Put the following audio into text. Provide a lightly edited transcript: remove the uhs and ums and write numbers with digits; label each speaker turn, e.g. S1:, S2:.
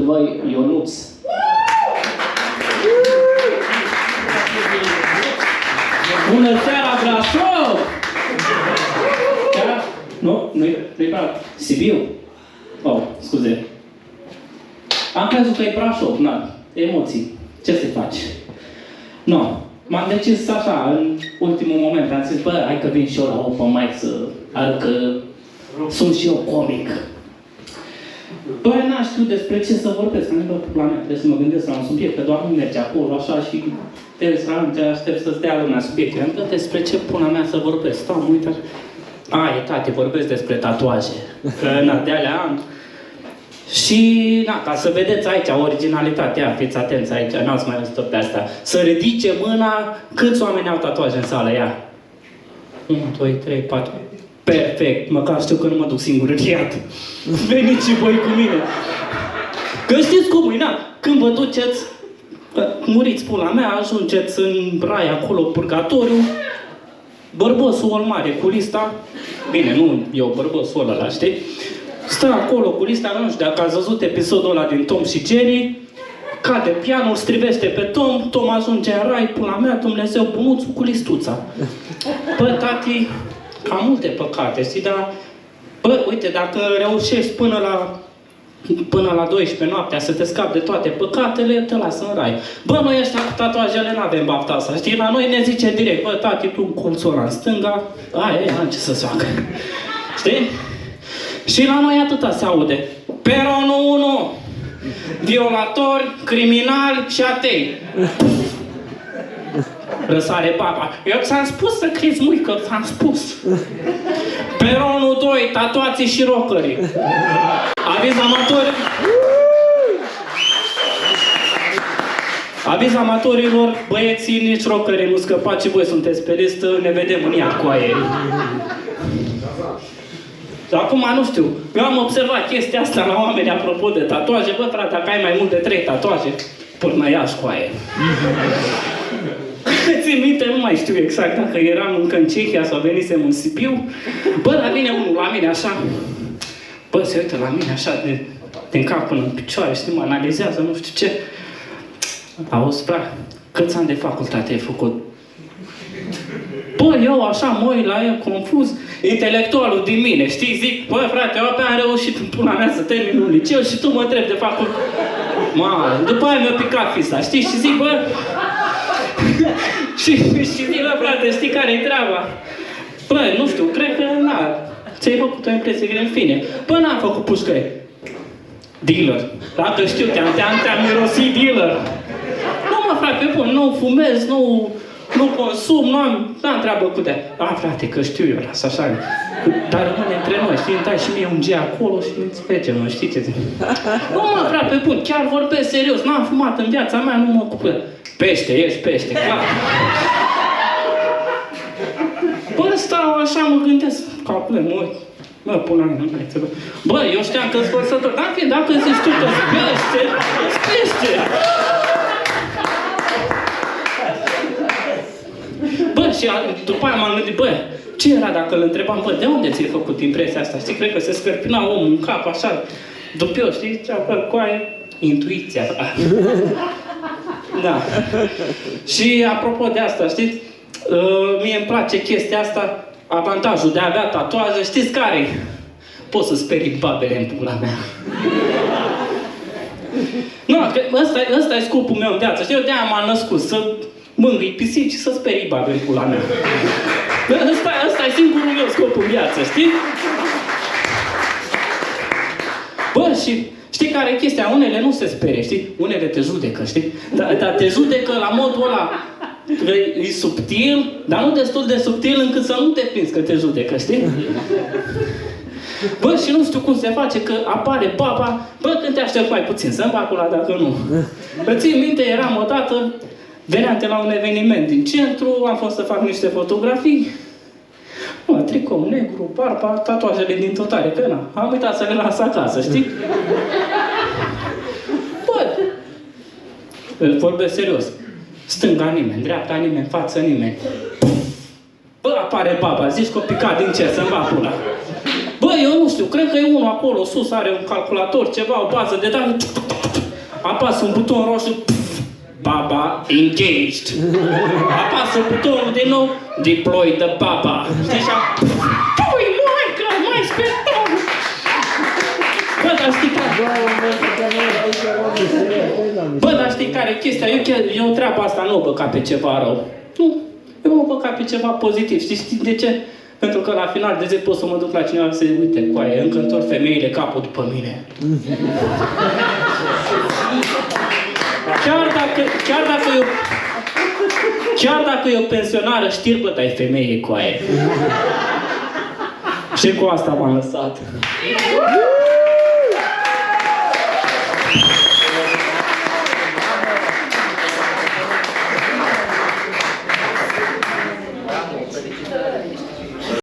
S1: voi Ionuț. Bună seara, Brașov! Chiar? Nu? Nu-i Brașov. Sibiu? Oh, scuze. Am crezut că e Brașov, na, emoții. Ce se face? No. M-am decis așa, în ultimul moment, am zis, bă, hai că vin și eu la open mic să arăt că sunt și eu comic. Bă, n-am știut despre ce să vorbesc, am zis, bă, la mea, trebuie să mă gândesc la un subiect, că doar nu merge acolo, așa, și te aștept să stea lumea subiecte. Am zis, despre ce pula mea să vorbesc? Stau, mă uit așa. E, tate, vorbesc despre tatuaje, că, na, de-alea am. Și, na, ca să vedeți aici originalitatea, fiți atenți aici, n-ați mai văzut-o pe asta. Să ridice mâna, câți oameni au tatuaje în sală, ia. 1, 2, 3, 4. Perfect, măcar știu că nu mă duc singur în iad. Veniți și voi cu mine. Că știți cum e, na, când vă duceți, muriți pula mea, ajungeți în rai acolo, purgatoriu, bărbosul ăl mare cu lista, bine, nu eu, bărbosul ăla, știi? Stă acolo cu lista, nu știu dacă ați văzut episodul ăla din Tom și Jerry, cade pianul, strivește pe Tom ajunge în rai, pula mea, Dumnezeu bunuțul cu listuța. Bă, tati, am multe păcate, știi, dar, bă, uite, dacă reușești până la 12 noaptea să te scapi de toate păcatele, te lasă în rai. Bă, noi ăștia cu tatuajele n-avem bafta asta, știi, la noi ne zice direct, bă, tati, tu un colțul ăla în stânga, am ce să-ți facă, știi? Și la noi atâta se aude. Peronul 1, violatori, criminali și atei. Răsare papa. Eu ți-am spus să crezi, muică, ți-am spus. Peronul 2, tatuații și rockeri. Aviz amatori. Aviz amatorilor, băieții, nici rockeri nu scăpați și voi sunteți pe listă, ne vedem în iad cu aerii. Acum nu știu, eu am observat chestia asta la oameni apropo de tatuaje. Bă, frate, dacă ai mai mult de 3 tatuaje, până ia cu aia. Țin minte, nu mai știu exact dacă eram încă în Cehia sau venisem în Sibiu. Bă, dar vine unul la mine așa. Bă, se uită la mine așa din cap până în picioare, știi, mă analizează, nu știu ce. Auzi, frate, câți ani de facultate ai făcut? Bă, eu așa mă uit la el confuz, intelectualul din mine, știi, zic, bă, frate, eu abia am reușit în pula mea să termin un liceu și tu mă întrebi de fapt, după aia mi-a picat fisa, știi, și zic, bă, și zic, bă, frate, știi care-i treaba? Bă, nu știu, cred că, ți-ai făcut o impresie, în fine, bă, n-am făcut pușcări. Dealer, dacă știu, te-am mirosit dealer. Nu, mă, frate, bă, nu fumez, nu consum, n-am treabă cu de. Frate, că știu eu, lasă așa. Dar rămâne între noi, știi, îmi dai și mie un G acolo și ne înțelegem, nu știi ce zic. Nu, mă, frate, bun, chiar vorbesc serios, n-am fumat în viața mea, nu mă ocupă. Pește, ești pește, clar. Bă, stau așa, mă gândesc, capule, mă uit. Bă, pula mea, nu mai trebuie. Bă, eu știam că-s vărsător, dacă zici tu că-s pește, pește. Bă, și după aia m-am gândit, bă, ce era dacă îl întrebam, bă, de unde ți-ai făcut impresia asta? Știi, cred că se scărpina omul în cap, așa, după eu, știi, cea, bă, coaie, intuiția. Da. Și apropo de asta, știți, mie îmi place chestia asta, avantajul de a avea tatuaje, știți care-i? Poți să sperii babele în pula mea. Nu, ăsta e scopul meu în viață, știi, eu de-aia m-am născut, să mângâi pisici și să sperii babe în pula mea. Ăsta e singurul meu scop în viață, știi? Bă, și știi care e chestia? Unele nu se sperie, știi? Unele te judecă, știi? Dar te judecă la modul ăla. E subtil, dar nu destul de subtil încât să nu te prinzi că te judecă, știi? Bă, și nu știu cum se face că apare baba. Bă, când te aștept mai puțin, să-mi fac ăla dacă nu. Bă, țin minte, eram odată, veneam la un eveniment din centru, am fost să fac niște fotografii. Bă, tricou negru, barba, tatuajele din totare, că na, am uitat să le las acasă, știi? Bă, vorbesc serios. Stânga nimeni, dreapta nimeni, față nimeni. Bă, apare baba, zici că o picat din cer, să-mi va pula. Bă, eu nu știu, cred că e unul acolo sus, are un calculator, ceva, o bază de date. apasă un buton roșu, pf, baba engaged. Apasă butonul din nou, deploy the baba. Știi așa? Pui, mai spectator! Bă, dar știi Bă, dar știi care e chestia? Eu treaba asta nu o băca pe ceva rău. Nu, eu o băca pe ceva pozitiv. Știi de ce? Pentru că la final de zi pot să mă duc la cineva să uite, coaie, încă întorc femeile capul după mine. Chiar dacă e o pensionară, știi, bă, dai femeie, coaie. Și cu asta m-am lăsat.